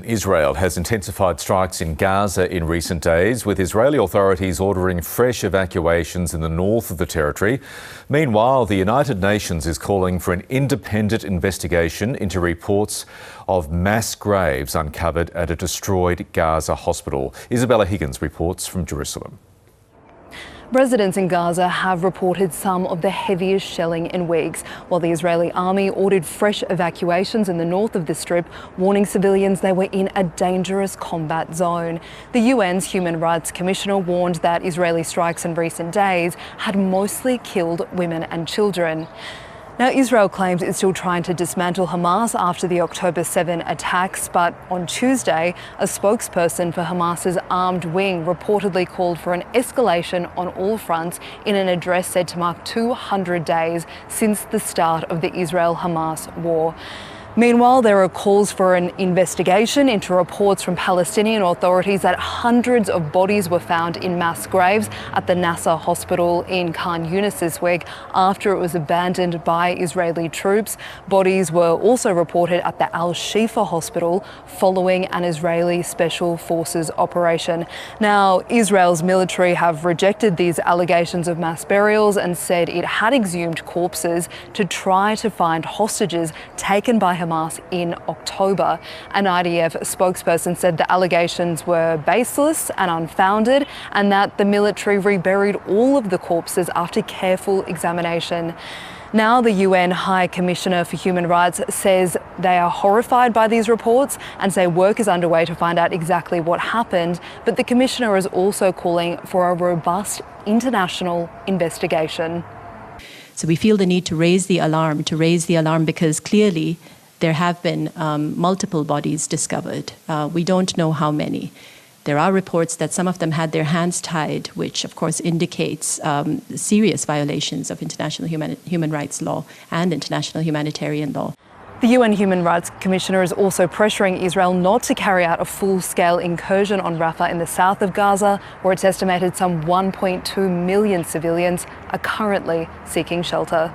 Israel has intensified strikes in Gaza in recent days, with Israeli authorities ordering fresh evacuations in the north of the territory. Meanwhile, the United Nations is calling for an independent investigation into reports of mass graves uncovered at a destroyed Gaza hospital. Isabella Higgins reports from Jerusalem. Residents in Gaza have reported some of the heaviest shelling in weeks, while the Israeli army ordered fresh evacuations in the north of the Strip, warning civilians they were in a dangerous combat zone. The UN's Human Rights Commissioner warned that Israeli strikes in recent days had mostly killed women and children. Now, Israel claims it's still trying to dismantle Hamas after the October 7 attacks, but on Tuesday, a spokesperson for Hamas's armed wing reportedly called for an escalation on all fronts in an address said to mark 200 days since the start of the Israel-Hamas war. Meanwhile, there are calls for an investigation into reports from Palestinian authorities that hundreds of bodies were found in mass graves at the Nasser hospital in Khan-Younis this week after it was abandoned by Israeli troops. Bodies were also reported at the Al-shifa hospital following an Israeli special forces operation. Now, Israel's military have rejected these allegations of mass burials and said it had exhumed corpses to try to find hostages taken by Hamas in October. An IDF spokesperson said the allegations were baseless and unfounded, and that the military reburied all of the corpses after careful examination. Now, the UN High Commissioner for Human Rights says they are horrified by these reports and say work is underway to find out exactly what happened. But the Commissioner is also calling for a robust international investigation. So we feel the need to raise the alarm because clearly there have been multiple bodies discovered. We don't know how many. There are reports that some of them had their hands tied, which of course indicates serious violations of international human rights law and international humanitarian law. The UN Human Rights Commissioner is also pressuring Israel not to carry out a full-scale incursion on Rafah in the south of Gaza, where it's estimated some 1.2 million civilians are currently seeking shelter.